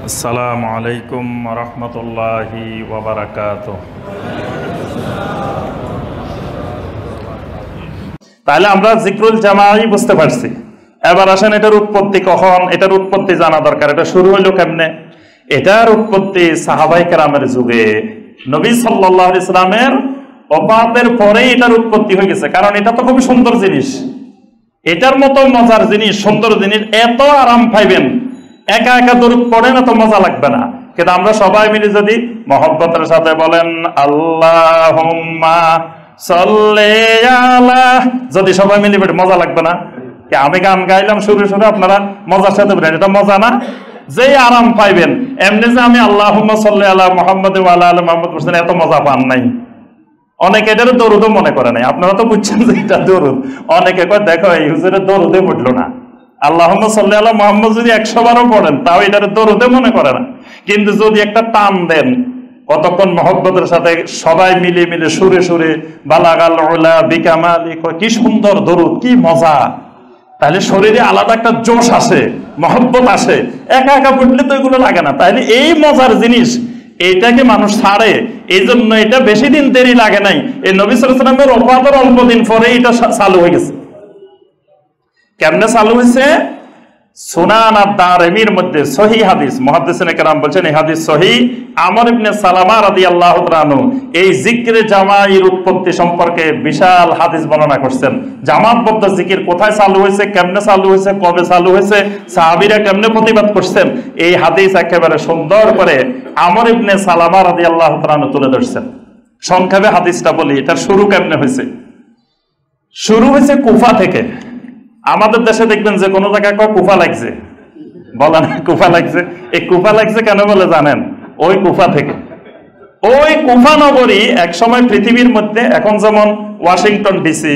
আসসালামু আলাইকুম রহমতুল্লাহি ওয়া বারাকাতুহু। তাহলে আমরা জিক্রুল জামাই বুঝতে পারছি। এবার আসেন এটার উৎপত্তি কখন, এটার উৎপত্তি জানা দরকার। এটা শুরু হইল কেমনে? এটার উৎপত্তি সাহাবায়ে কেরামের যুগে, নবী সাল্লাল্লাহু আলাইহি সাল্লামের ওফাতের পরেই এটার উৎপত্তি হয়ে গেছে। কারণ এটা তো খুবই সুন্দর জিনিস, এটার মতো মজার জিনিস, সুন্দর জিনিস এত আরাম পাইবেন, একা একা দরুদ পড়েন এত মজা লাগবে না। কিন্তু আমরা সবাই মিলে যদি মহব্বতের সাথে বলেন আল্লাহুম্মা সাল্লি আলা, যদি সবাই মিলে মজা লাগবে না? আমি গান গাইলাম শুরু শুরু, আপনারা মজার সাথে বলেন, এটা মজা না? যে আরাম পাইবেন এমনি যে আমি আল্লাহুম্মা সাল্লি আলা মুহাম্মাদ ওয়া আলা আলি মুহাম্মাদ বলছেন, এত মজা পান নাই। অনেকে এটার দরুদও মনে করে নাই। আপনারা তো বুঝছেন যে এটা দরুদ। অনেকে কয় দেখো এই হুজুরের দরুদে পড়লো না। আল্লাহুম্মা সাল্লি আলা মুহাম্মাদ যদি 100 বারও পড়েন তাও এটার দরুদে মনে করে না। কিন্তু যদি একটা টান দেন, কতক্ষণ মহব্বতের সাথে সবাই মিলে মিলে সুরে সুরে বালাগাল উলা বিকামালি, কি সুন্দর দরুদ, কি মজা। তাহলে শরীরে আলাদা একটা জোশ আসে, মহব্বত আসে। একা একা পড়লে তো এগুলো লাগে না। তাহলে এই মজার জিনিস এইটাকে মানুষ ছাড়ে, এই জন্য এটা বেশি দিন দেরি লাগে নাই। এই নবী সাল্লাল্লাহু আলাইহি ওয়াসাল্লামের ওফাতের অল্প দিন পরে এটা চালু হয়ে গেছে। কেমনে চালু হয়েছে? সুনান আদ-দারিমির মধ্যে সহিহ হাদিস, মুহাদ্দিসিনে কেরাম বলছেন এই হাদিস সহিহ। আমর ইবনে সালামা রাদিয়াল্লাহু তাআলা আনহু এই জিকরে জামাইর উৎপত্তি সম্পর্কে বিশাল হাদিস বর্ণনা করছেন। জামাতবদ্ধ জিকির কোথায় চালু হয়েছে, কেমনে চালু হয়েছে, কবে চালু হয়েছে, সাহাবীরা কেমনে প্রতিবাদ করছেন, এই হাদিস একেবারে সুন্দর করে আমর ইবনে সালামা রাদিয়াল্লাহু তাআলা আনহু তুলে ধরছেন। সংক্ষেপে হাদিসটা বলি, এটার শুরু কেমনে হয়েছে। শুরু হয়েছে কুফা থেকে। আমাদের দেশে দেখবেন যে কোনো জায়গায় কয় কুফা লাগছে, বলে না কুফা লাগছে। এই কুফা লাগছে কেন বলে জানেন? ওই কুফা থেকে। ওই কুফা নগরী এক সময় পৃথিবীর মধ্যে, এখন যেমন ওয়াশিংটন ডিসি,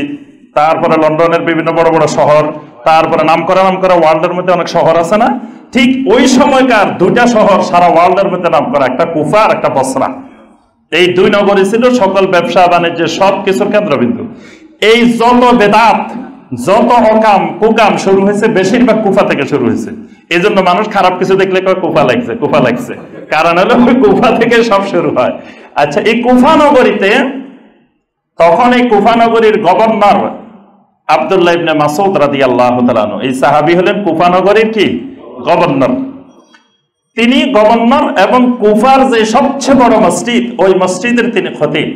তারপরে লন্ডনের বিভিন্ন বড় বড় শহর, তারপরে নাম করা ওয়ার্ল্ডের মধ্যে অনেক শহর আছে না, ঠিক ওই সময়কার দুইটা শহর সারা ওয়ার্ল্ডের মধ্যে নাম করা, একটা কুফা আর একটা বসরা। এই দুই নগরী ছিল সকল ব্যবসা বাণিজ্যের সব কিছুর কেন্দ্রবিন্দু। এই যত বেদাত, যত অকাম কুকাম শুরু হয়েছে বেশিরভাগ কুফা থেকে শুরু হয়েছে। এই জন্য মানুষ খারাপ কিছু দেখলে কয় কুফা লাগছে, কুফা লাগছে। কারণ হলো ওই কুফা থেকে সব শুরু হয়। আচ্ছা, এই কুফা নগরীতে তখন এই কুফা নগরীর গভর্নর আব্দুল্লাহ ইবনে মাসউদ রাদিয়াল্লাহু তাআলা আনহু, এই সাহাবী হলেন কুফা নগরীর কি গভর্নর। তিনি গভর্নর এবং কুফার যে সবচেয়ে বড় মসজিদ, ওই মসজিদের তিনি খতিব।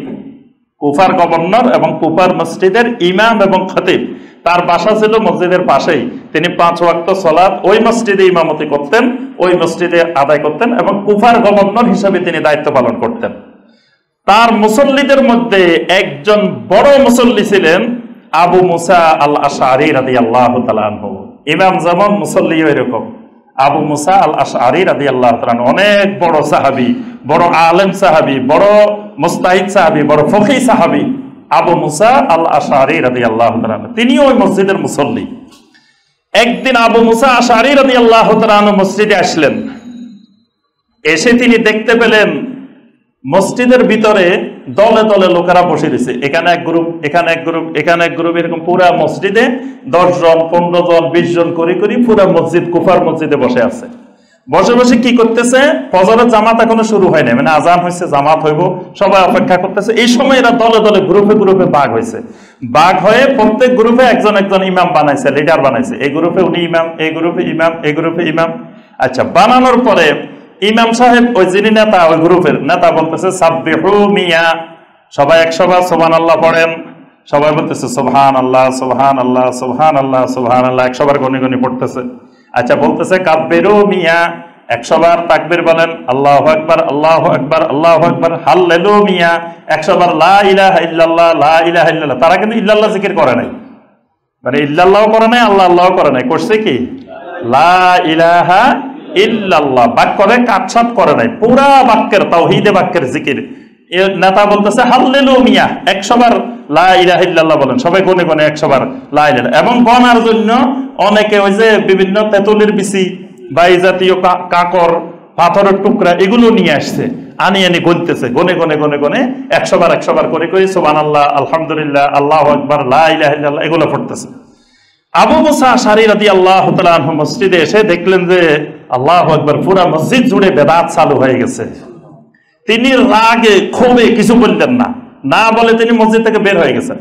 কুফার গভর্নর এবং কুফার মসজিদের ইমাম এবং খতিব। তার বাসা ছিল মসজিদের পাশেই। তিনি 5 ওয়াক্ত সালাত ওই মসজিদে ইমামতি করতেন, ওই মসজিদে আদায় করতেন এবং কুফার গভর্নর হিসেবে তিনি দায়িত্ব পালন করতেন। তার মুসল্লিদের মধ্যে একজন বড় মুসল্লি ছিলেন আবু মুসা আল আশআরী রাদিয়াল্লাহু তাআলা আনহু। ইমাম যেমন মুসল্লিও এরকম। আবু মুসা আল আশআরী রাদিয়াল্লাহু তাআলা আনহু অনেক বড় সাহাবী, বড় আলেম সাহাবী, বড় মুস্তাহিদ সাহাবী, বড় ফকিহ সাহাবী আবু মুসা আল আশআরী রাদিয়াল্লাহু তাআলা আনহু। তিনিও ওই মসজিদের মুসল্লি। একদিন আবু মুসা আশআরী রাদিয়াল্লাহু তাআলা আনহু মসজিদে আসলেন। এসে তিনি দেখতে পেলেন মসজিদের ভিতরে দলে দলে লোকেরা বসে রয়েছে। এখানে এক গ্রুপ, এখানে এক গ্রুপ, এখানে এক গ্রুপ, এরকম পুরা মসজিদে 10 জন 15 জন 20 জন করে পুরা মসজিদ, কুফার মসজিদে বসে আছে। বসে বসে কি করতেছে? ফজরের জামাত এখনো শুরু হয় না, মানে আজান হয়েছে, জামাত হইব, সবাই অপেক্ষা করতেছে। এই সময় এরা দলে দলে গ্রুপে গ্রুপে ভাগ হয়েছে। ভাগ হয়ে প্রত্যেক গ্রুপে একজন একজন ইমাম বানাইছে, লিডার বানাইছে। এই গ্রুপে উনি ইমাম, এই গ্রুপে ইমাম, এই গ্রুপে ইমাম। আচ্ছা, বানানোর পরে ইমাম সাহেব, ওই যিনি নেতা, ওই গ্রুপের নেতা বলতেছে সাব্বিহু মিয়া, সবাই 100 বার সুবহানাল্লাহ পড়েন। সবাই বলতেছে সুবহানাল্লাহ সুবহানাল্লাহ সুবহানাল্লাহ সুবহানাল্লাহ, 100 বার গনি গনি পড়তেছে। আচ্ছা, বলতেছে কাব্বিরু মিয়া, 100 বার তাকবীর বলেন, আল্লাহু আকবার আল্লাহু আকবার আল্লাহু আকবার। হাল্লেলু মিয়া, 100 বার লা ইলাহা ইল্লাল্লাহ লা ইলাহা ইল্লাল্লাহ। তারা কিন্তু ইল্লাল্লাহ জিকির করে নাই, মানে ইল্লাল্লাহ করে নাই, আল্লাহ আল্লাহ করে নাই, করছে কি লা ইলাহা ইল্লাল্লাহ। বাক্য করে কাটছাট করে নাই, পুরা বাক্যের তাওহীদে বাক্যের জিকির। নেতা বলতেছে হাল্লেলু মিয়া, 100 বার লা ইলাহা ইল্লাল্লাহ বলেন। সবাই গনে গনে 100 বার লা ইলাহা। এবং গনার জন্য অনেকে ওই যে বিভিন্ন তেঁতুলের বিচি বা এই জাতীয় কাকর, পাথরের টুকরা এগুলো নিয়ে আসছে, আনি গুনতেছে, গনে গনে গনে গনে 100 বার করে সুবহানাল্লাহ আলহামদুলিল্লাহ আল্লাহু আকবার লা ইলাহা ইল্লাল্লাহ এগুলো পড়তেছে। আবু মুসা আশআরী রাদিয়াল্লাহু তাআলা আনহু মসজিদে এসে দেখলেন যে আল্লাহু আকবার, পুরা মসজিদ জুড়ে বেদাত চালু হয়ে গেছে। তিনি রাগে ক্ষোভে কিছু বললেন না, না বলে তিনি মসজিদ থেকে বের হয়ে গেছেন।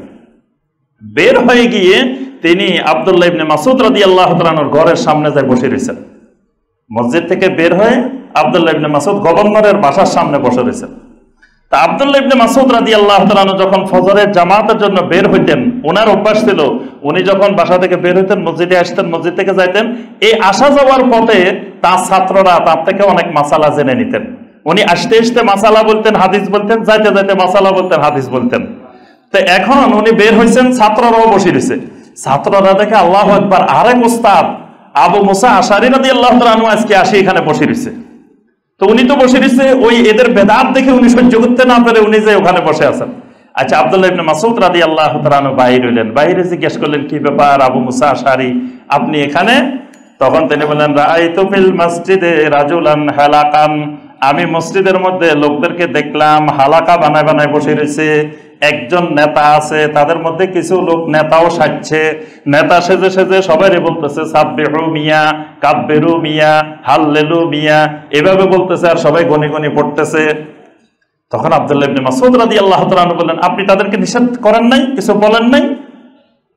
বের হয়ে গিয়ে তিনি আব্দুল্লাহ ইবনে মাসউদ রাদিয়াল্লাহু তাআলা আনহুর ঘরের সামনে যায় বসে রয়েছেন। মসজিদ থেকে বের হয়ে আব্দুল্লাহ ইবনে মাসউদ গভর্নরের বাসার সামনে বসে রয়েছেন। তা আব্দুল্লাহ ইবনে মাসউদ রাদিয়াল্লাহু তাআলা আনহু যখন ফজরের জামাতের জন্য বের হইতেন, ওনার অভ্যাস ছিল উনি যখন বাসা থেকে বের হইতেন মসজিদে আসতেন, মসজিদ থেকে যাইতেন, এই আসা যাওয়ার পথে তার ছাত্ররা তার থেকে অনেক মাসালা জেনে নিতেন। উনি আসতে আসতে মাসালা বলতেন, হাদিস বলতেন, যাইতে যাইতে মাসালা বলতেন, হাদিস বলতেন। তো এখন উনি বের হয়েছেন, ছাত্ররাও বসে রয়েছে। ছাত্ররা দেখে আল্লাহু আকবার, আরেক উস্তাদ আবু মুসা আশআরী রাদিয়াল্লাহু তাআলা আনহু আজকে আসি এখানে বসে রয়েছে। তো উনি তো বসে রয়েছে, ওই এদের বেদাত দেখে উনি সহ্য করতে না পেরে উনি যে ওখানে বসে আছেন। আচ্ছা, আব্দুল্লাহ ইবনে মাসউদ রাদিয়াল্লাহু তাআলা আনহু বাইরে হইলেন, বাইরে জিজ্ঞেস করলেন কি ব্যাপার আবু মুসা আশআরী, আপনি এখানে? তখন তিনি বললেন, রাআইতু ফিল মসজিদে রাজুলান হালাকান, আমি মসজিদের মধ্যে লোকদেরকে দেখলাম হালাকা বানায় বানায় বসে রয়েছে। একজন নেতা আছে, তাদের মধ্যে কিছু লোক নেতাও সাজছে, নেতা সেজে সেজে সবাই বলতেছে সাব্বিহু মিয়া, কাব্বিরু মিয়া, হাল্লেলু মিয়া, এভাবে বলতেছে, আর সবাই গনি গনি পড়তেছে। তখন আব্দুল্লাহ ইবনে মাসউদ রাদিয়াল্লাহু তাআলা আনহু বললেন, আপনি তাদেরকে নিষেধ করেন নাই, কিছু বলেন নাই?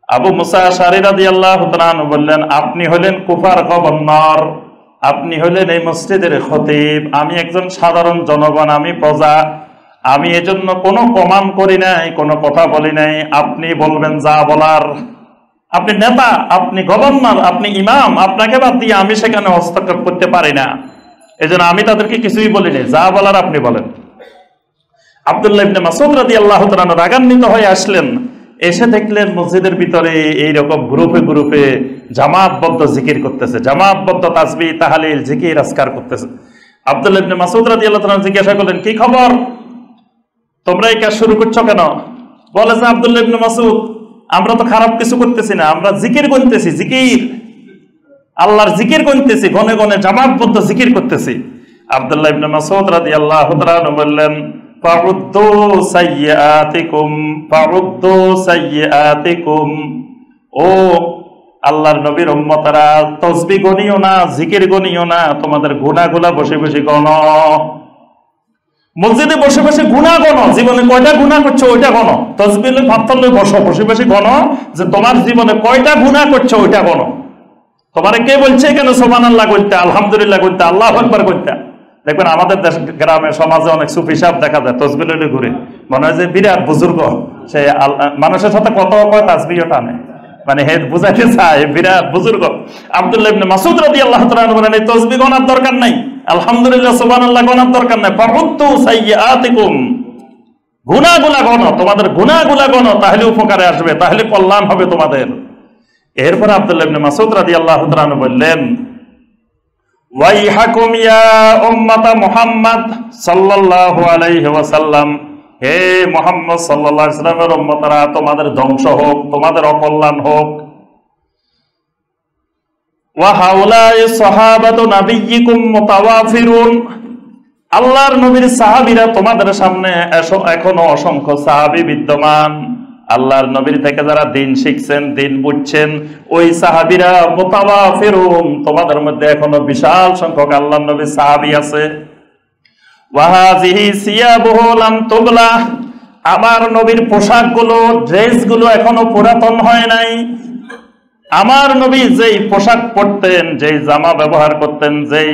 আবু মুসা আশআরী রাদিয়াল্লাহু তাআলা আনহু বললেন, আপনি হলেন কুফার গভর্নর, আপনি হলেন এই মসজিদের খতিব, আমি একজন সাধারণ জনগণ, আমি প্রজা, আমি এজন্য কোনো কমান করি নাই, কোনো কথা বলি নাই, আপনি বলবেন যা বলার। আপনি নেতা, আপনি গভর্নর, আপনি ইমাম, আপনাকে বাদ দিয়ে আমি সেখানে হস্তক্ষেপ করতে পারি না, এজন্য আমি তাদেরকে কিছুই বলি নাই, যা বলার আপনি বলেন। আব্দুল্লাহ ইবনে মাসউদ রাদিয়াল্লাহু তাআলা আনহু রাগান্বিত হয়ে আসলেন, এসে দেখলেন মসজিদের ভিতরে এইরকম গ্রুপে গ্রুপে জামাতবদ্ধ জিকির করতেছে, জামাতবদ্ধ তাসবিহ তাহলিল জিকির আজকার করতেছে। আব্দুল্লাহ ইবনে মাসউদ রাদিয়াল্লাহু তাআলা জিজ্ঞাসা করলেন, কি খবর, তোমরা এই কাজ শুরু করছো কেন? বলে যে আব্দুল্লাহ ইবনে মাসউদ, আমরা তো খারাপ কিছু করতেছি না, আমরা জিকির গুনতেছি, জিকির, আল্লাহর জিকির গুনতেছি, গনে গনে জামাতবদ্ধ জিকির করতেছি। আব্দুল্লাহ ইবনে মাসউদ রাদিয়াল্লাহু তাআলা আনহু বললেন, ফাউদ্দু সাইয়্যাতিকুম, ফাউদ্দু সাইয়্যাতিকুম, ও আল্লাহর নবীর উম্মতরা, তাসবিহ গনিও না, জিকির গনিও না, তোমাদের গুনাহগুলা বসে বসে গনো। মসজিদে বসে বসে গুনাহ গনো, জীবনে কয়টা গুনাহ করছো ওইটা গনো। তাসবিহ ভাবতলে বসো, বসে বসে গনো যে তোমার জীবনে কয়টা গুনাহ করছো ওইটা গনো। তোমারে কে বলছে কেন সুবহানাল্লাহ কইতে, আলহামদুলিল্লাহ কইতে, আল্লাহু আকবার কইতে? দেখবেন আমাদের দেশ গ্রামে সমাজে অনেক সুফি সাহেব দেখা যায় তাসবিহ লইলে ঘুরে, মনে হয় যে বিরাট বুজুর্গ, সে মানুষের সাথে কত কয় তাসবিহও টানে, মানে হে বুঝাইতে চায় বিরাট বুজুর্গ। আব্দুল্লাহ ইবনে মাসউদ রাদিয়াল্লাহু তাআলা আনহু বলেন, এই তাসবিহ গনার দরকার নাই, আলহামদুলিল্লাহ সুবহানাল্লাহ গনার দরকার নাই, ফাউদ্দু সাইয়্যাতিকুম, গুনাহগুলা গনো, তোমাদের গুনাহগুলা গনো, তাহলে উপকারে আসবে, তাহলে কল্যাণ হবে তোমাদের। এরপর আব্দুল্লাহ ইবনে মাসউদ রাদিয়াল্লাহু তাআলা আনহু বললেন, ওয়াইহাকুম ইয়া উম্মাতা মুহাম্মদ সাল্লাল্লাহু আলাইহি ওয়াসাল্লাম, হে মুহাম্মদ সাল্লাল্লাহু আলাইহি ওয়াসাল্লামের উম্মতরা, তোমাদের ধ্বংস হোক, তোমাদের অকল্যাণ হোক। ওয়া হাউলাই সাহাবাতু নাবিয়্যিকুম মুতাওয়াফিরুন, আল্লাহর নবীর সাহাবীরা তোমাদের সামনে এখনো অসংখ্য সাহাবী বিদ্যমান। আল্লাহর নবীর থেকে যারা দিন শিখছেন, দিন বুঝছেন, ওই সাহাবীরা মুতাওয়াফিরুন, তোমাদের মধ্যে এখনো বিশাল সংখ্যক আল্লাহর নবীর সাহাবী আছে। ওয়া হাযিহি সিয়াবুহু লাম তুবলা, আমার নবীর পোশাকগুলো, ড্রেসগুলো এখনো পুরাতন হয় নাই। আমার নবী যেই পোশাক পরতেন, যেই জামা ব্যবহার করতেন, যেই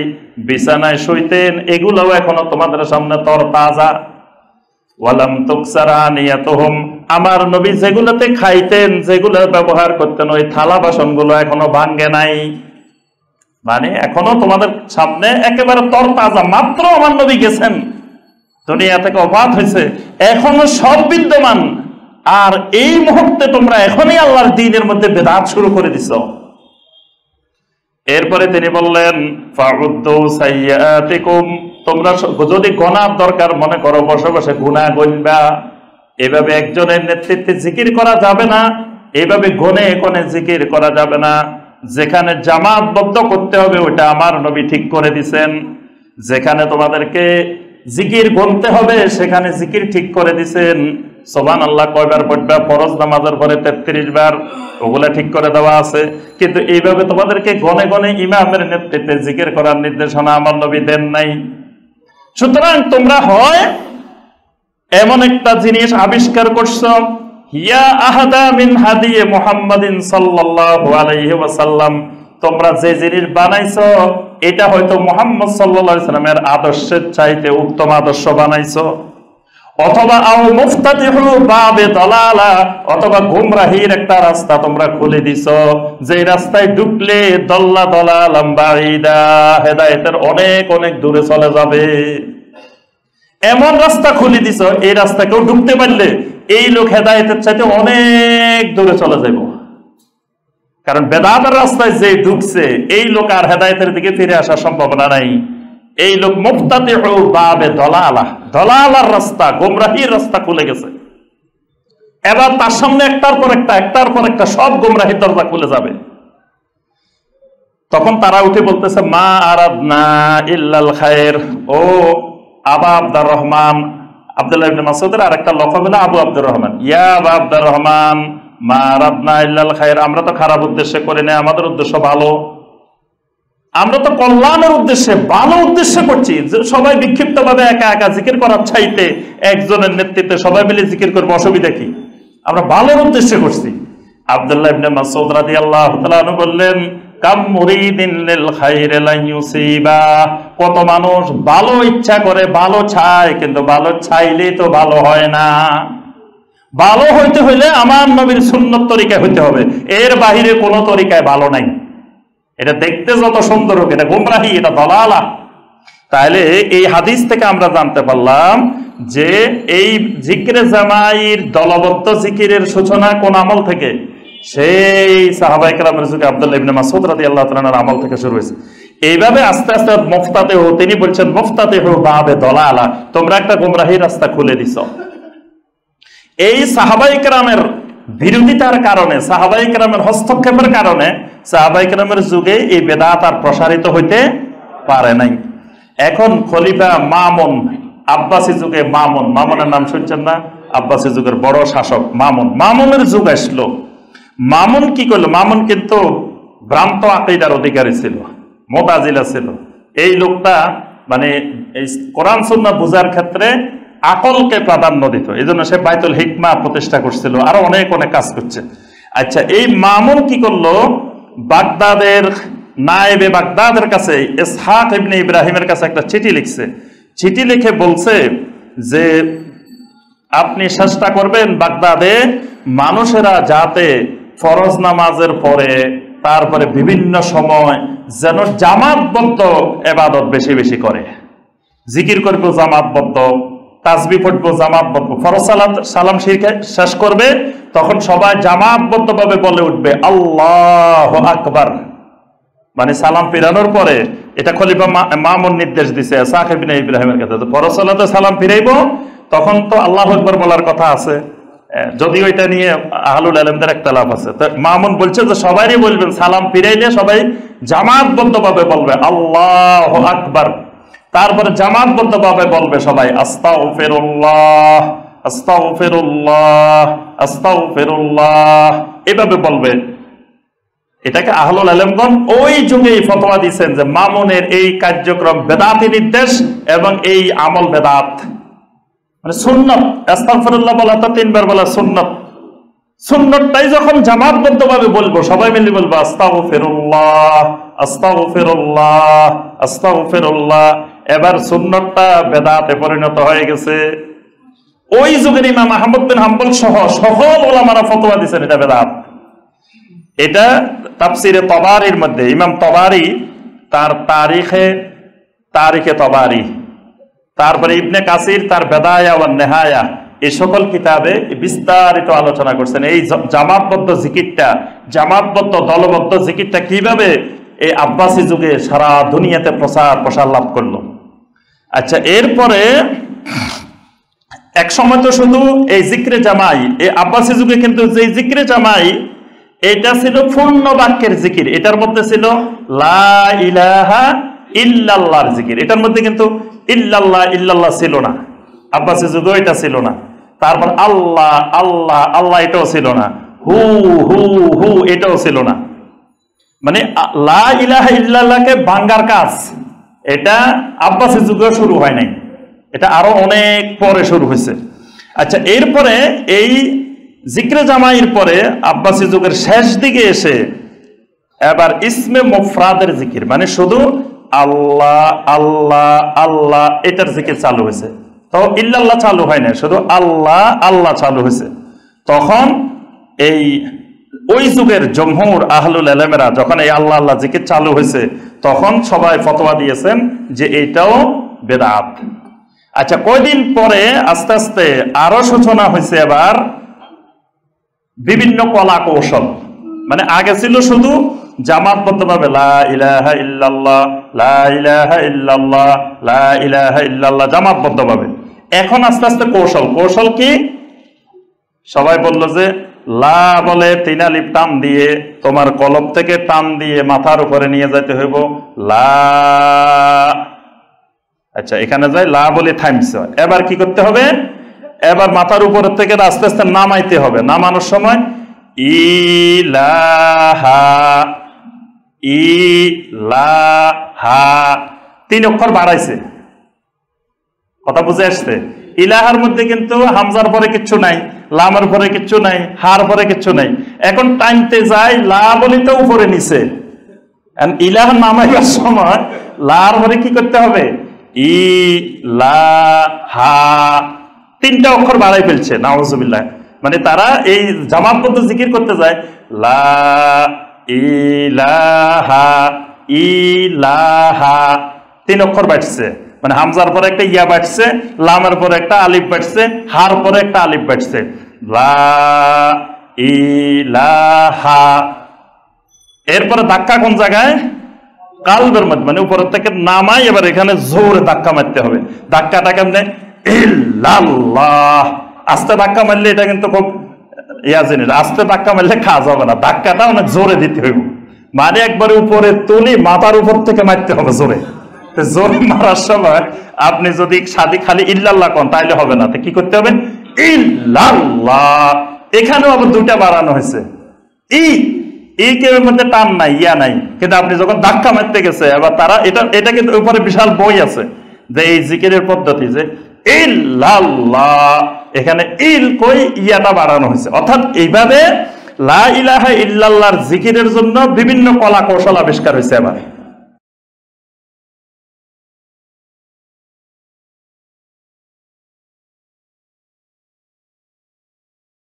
বিছানায় শুইতেন, এগুলোও এখনো তোমাদের সামনে তরতাজা। ওয়ালাম তুকসারা আনিয়াতুহুম, আমার নবী যেগুলোতে খাইতেন, যেগুলো ব্যবহার করতেন, ওই থালা বাসনগুলো এখনো ভাঙ্গে নাই, মানে এখনো তোমাদের সামনে একেবারে তরতাজা। মাত্র আমার নবী গেছেন, দুনিয়া থেকে ওফাত হয়েছে, এখনো সব বিদ্যমান। আর এই মুহূর্তে তোমরা এখনই আল্লাহর দ্বীনের মধ্যে বেদাত শুরু করে দিছো। এরপরে তিনি বললেন, ফাউদ্দু সাইয়্যাতিকুম, তোমরা যদি গুনার দরকার মনে করো, বসে বসে গুনাহ গণবা। এভাবে একজনের নেতৃত্বে জিকির করা যাবে না, এভাবে গনে গনে জিকির করা যাবে না। যেখানে জামাতবদ্ধ করতে হবে ওটা আমার নবী ঠিক করে দিছেন, যেখানে তোমাদেরকে জিকির গনতে হবে সেখানে জিকির ঠিক করে দিছেন। সুবহানাল্লাহ কয়বার পড়বা, ফরজ নামাজের পরে 33 বার, ওগুলা ঠিক করে দেওয়া আছে। কিন্তু এইভাবে তোমাদেরকে গনে গনে ইমামের নেতৃত্বে জিকির করার নির্দেশনা আমার নবী দেন নাই। সুতরাং তোমরা হয় এমন একটা জিনিস আবিষ্কার করছো, হিয়া আহাদা মিন হাদিয়ে মুহাম্মাদিন সাল্লাল্লাহু আলাইহি ওয়াসাল্লাম, তোমরা যে জিনিস বানাইছো এটা হয়তো মুহাম্মদ সাল্লাল্লাহু আলাইহি সাল্লামের আদর্শের চাইতে উত্তম আদর্শ বানাইছো, অথবা আও মুফতাতিহু বাবে দালালা, অথবা গুমরাহির একটা রাস্তা তোমরা খুলে দিছো, যে রাস্তায় ঢুকলে দল্লা দালালাম বাঈদা, হেদায়েতের অনেক অনেক দূরে চলে যাবে। এমন রাস্তা খুলে দিছো, এই রাস্তা কেউ ঢুকতে পারলে এই লোক হেদায়েতের চাইতে অনেক দূরে চলে যাবে। কারণ বেদাতের রাস্তায় যে ঢুকছে এই লোক আর হেদায়েতের দিকে ফিরে আসার সম্ভাবনা নাই। এই লোক মুফতাতিহু বাবে দালালা, দালালার রাস্তা, গোমরাহির রাস্তা খুলে গেছে। এবার তার সামনে একটার পর একটা সব গোমরাহির দরজা খুলে যাবে। তখন তারা উঠে বলতেছে, মা আরাদনা ইল্লাল খায়ের। ও আবা আব্দুর রহমান, আব্দুল্লাহ ইবনে মাসউদের আরেকটা লকব হলো আবু আব্দুর রহমান, ইয়া আবা আব্দুর রহমান মা আরাদনা ইল্লাল খায়ের, আমরা তো খারাপ উদ্দেশ্যে করি না, আমাদের উদ্দেশ্য ভালো, আমরা তো কল্যাণের উদ্দেশ্যে ভালো উদ্দেশ্যে করছি। সবাই বিক্ষিপ্ত ভাবে একা একা জিকির করার চাইতে একজনের নেতৃত্বে সবাই মিলে জিকির করবো, অসুবিধা কি? আমরা ভালোর উদ্দেশ্যে করছি। আব্দুল্লাহ ইবনে মাসউদ রাদিয়াল্লাহু তাআলা আনহু বললেন, কাম মুরিদিন লিল খায়রি লা ইউসিবা, কত মানুষ ভালো ইচ্ছা করে, ভালো চায়, কিন্তু ভালো চাইলেই তো ভালো হয় না। ভালো হইতে হইলে আমার নবীর সুন্নত তরিকায় হইতে হবে, এর বাহিরে কোনো তরিকায় ভালো নাই। এটা দেখতে যত সুন্দর হোক, এটা গুমরাহি, এটা দলালা। তাহলে এই হাদিস থেকে আমরা জানতে পারলাম যে এই জিকিরে জামাইর দলবদ্ধ জিকিরের সূচনা কোন আমল থেকে? সেই সাহাবায়ে কেরামের যুগে আব্দুল্লাহ ইবনে মাসউদ রাদিয়াল্লাহু তাআলা আনহুর আমল থেকে শুরু হয়েছে। এইভাবে আস্তে আস্তে মুফতাতিহু, তিনি বলছেন মুফতাতিহু বাবে দালালা, তোমরা একটা গুমরাহির রাস্তা খুলে দিছো। এই সাহাবায়ে কেরামের বিরোধিতার কারণে, সাহাবায়ে কেরামের হস্তক্ষেপের কারণে সাহাবায়ে কেরামের যুগে এই বেদাত আর প্রসারিত হইতে পারে নাই। এখন খলিফা মামুন, আব্বাসী যুগে মামুন, মামুনের নাম শুনছেন না? আব্বাসী যুগের বড় শাসক মামুন, মামুনের যুগ আসলো। মামুন কি করলো? মামুন কিন্তু ভ্রান্ত আকীদার অধিকারী ছিল, মুতাজিলা ছিল। এই লোকটা মানে এই কোরআন সুন্নাহ বোঝার ক্ষেত্রে আকলকে প্রাধান্য দিত, এই জন্য সে বাইতুল হিকমা প্রতিষ্ঠা করছিল, আরো অনেক অনেক কাজ করছে। আচ্ছা, এই মামুন কি করলো? বাগদাদের নায়েবে বাগদাদের কাছে ইসহাক ইবনে ইব্রাহিমের কাছে একটা চিঠি লিখছে। চিঠি লিখে বলছে যে আপনি চেষ্টা করবেন বাগদাদে মানুষেরা যাতে ফরজ নামাজের পরে তারপরে বিভিন্ন সময় যেন জামাতবদ্ধ ইবাদত বেশি বেশি করে, জিকির করবে জামাতবদ্ধ, তাসবিহ পড়বে জামাতবদ্ধ, ফরজ সালাম শেষ করবে তখন সবাই জামাতবদ্ধ ভাবে বলে উঠবে আল্লাহু আকবার, মানে সালাম ফিরানোর পরে। এটা খলিফা মামুন নির্দেশ দিছে ইসহাক ইবনে ইব্রাহিমের কাছে, ফরজ সালাতে সালাম ফিরাইবো তখন তো আল্লাহু আকবার বলার কথা আছে, যদিও এটা নিয়ে আহলুল ইলমদের ইখতিলাফ আছে। তো মামুন বলছে যে সবাইই বলবেন, সালাম ফিরাইলে সবাই জামাতবদ্ধ ভাবে বলবে আল্লাহু আকবার, তারপরে জামাতবদ্ধ ভাবে বলবে সবাই আস্তাগফিরুল্লাহ আস্তাগফিরুল্লাহ আস্তাগফিরুল্লাহ, এভাবে বলবে। এটাকে আহলুল ইলমগণ ওই যুগেই ফতোয়া দিয়েছেন যে মামুনের এই কার্যক্রম বেদাতি নির্দেশ এবং এই আমল বেদাত, মানে সুন্নত। আস্তাগফিরুল্লাহ বলা তো 3 বার বলা সুন্নত, সুন্নতটাই যখন জামাতবদ্ধ ভাবে বলবো, সবাই মিলে বলবো আস্তাগফিরুল্লাহ আস্তাগফিরুল্লাহ আস্তাগফিরুল্লাহ, এবার সুন্নতটা বেদাতে পরিণত হয়ে গেছে। ওই যুগের ইমাম আহমদ বিন হাম্বল সহ সকল উলামারা ফতোয়া দিয়েছেন এটা বেদাত। এটা তাফসিরে তবারির মধ্যে ইমাম তবারি তার তারিখে তবারি, তারপরে ইবনে কাসির তার বেদায়া ওয়ান নেহায়া, এই সকল কিতাবে বিস্তারিত আলোচনা করছেন এই জামাতবদ্ধ জিকিরটা, জামাতবদ্ধ দলবদ্ধ জিকিরটা কিভাবে এই আব্বাসী যুগে সারা দুনিয়াতে প্রসার লাভ করলো। আচ্ছা, এরপরে এক সময় তো শুধু এই জিক্রে জামাই, এই আব্বাসী যুগে কিন্তু যে জিক্রে জামাই এটা ছিল পূর্ণ বাক্যের জিকির, এটার মধ্যে ছিল লা ইলাহা ইল্লাল্লাহর জিকির, এটার মধ্যে কিন্তু ইল্লাল্লাহ ইল্লাল্লাহ ছিল না, আব্বাসী যুগেও এটা ছিল না। তারপর আল্লাহ আল্লাহ আল্লাহ এটাও ছিল না, হু হু হু এটাও ছিল না। মানে লা ইলাহা ইল্লাল্লাহকে ভাঙ্গার কাজ এটা আব্বাসী যুগে শুরু হয় নাই, এটা আরো অনেক পরে শুরু হয়েছে। আচ্ছা, এরপরে এই জিক্রে জামাইয়ের পরে আব্বাসী যুগের শেষ দিকে এসে এবার ইসমে মুফরাদের জিকির, মানে শুধু আল্লাহ আল্লাহ আল্লাহ এটার জিকির চালু হয়েছে। তো ইল্লাল্লাহ চালু হয় না, শুধু আল্লাহ আল্লাহ চালু হয়েছে। তখন এই ওই যুগের জমহুর আহলুল ইলমেরা যখন এই আল্লাহ আল্লাহ জিকির চালু হয়েছে, তখন সবাই ফতোয়া দিয়েছেন যে এইটাও বেদাত। আচ্ছা, কয়দিন পরে আস্তে আস্তে আরো সূচনা হয়েছে এবার বিভিন্ন কলা কৌশল। মানে আগে ছিল শুধু জামাতবদ্ধভাবে লা ইলাহা ইল্লাল্লাহ লা ইলাহা ইল্লাল্লাহ লা ইলাহা ইল্লাল্লাহ জামাতবদ্ধভাবে। এখন আস্তে আস্তে কৌশল। কৌশল কি? সবাই বলল যে লা বলে 3 আলিফ টান দিয়ে তোমার কলব থেকে টান দিয়ে মাথার উপরে নিয়ে যাইতে হইব লা। আচ্ছা, এখানে যাই লা বলে থামছে, এবার কি করতে হবে? এবার মাথার উপর থেকে আস্তে আস্তে নামাইতে হবে। নামানোর সময় ইলাহা ইলাহা 3 অক্ষর বাড়াইছে। কথা বুঝে আসছে? ইলাহার মধ্যে কিন্তু হামজার পরে কিচ্ছু নাই, লামের পরে কিচ্ছু নাই, হার পরে কিচ্ছু নাই। এখন টাইমতে যায় লা বলিতে উপরে নিচে, ইলাহ নামাইবার সময় লার পরে কি করতে হবে? ইলাহা 3টা অক্ষর বাড়াই ফেলছে। নাউজুবিল্লাহ। মানে তারা এই জামাতবদ্ধ জিকির করতে যায় লা ইলাহা ইলাহা 3 অক্ষর বাড়ছে। মানে হামজার পরে একটা ইয়া বাড়ছে, লামের পরে একটা আলিফ বাড়ছে, হার পরে একটা আলিফ বাড়ছে লা ইলাহা। এরপরে ধাক্কা কোন জায়গায়? কালবের মধ্যে, মানে উপরের থেকে নামাই এবার এখানে জোরে ধাক্কা মারতে হবে। ধাক্কাটা কেমনে? ইল্লাল্লাহ। আস্তে ধাক্কা মারলে এটা কিন্তু খুব ইয়া জিনিস, আস্তে ধাক্কা মারলে খাওয়া যাবে না, ধাক্কাটা অনেক জোরে দিতে হইব। মানে একবারে উপরে তুলি মাথার উপর থেকে মারতে হবে জোরে। জোরে মারার সময় আপনি যদি খালি ইল্লাল্লাহ কোন তাইলে হবে না, কি করতে হবে? ইল্লাল্লাহ। এখানেও আবার 2টা বাড়ানো হয়েছে। এই কেউ মধ্যে টান নাই, ইয়া নাই, কিন্তু আপনি যখন ধাক্কা মারতে গেছে এবার তারা এটা কিন্তু উপরে বিশাল বই আছে যে এই জিকিরের পদ্ধতি যে ইল্লাল্লাহ, এখানে ইল কই ইয়াটা বাড়ানো হয়েছে। অর্থাৎ এইভাবে লা ইলাহা ইল্লাল্লাহর জিকিরের জন্য বিভিন্ন কলা কৌশল আবিষ্কার হয়েছে এবার।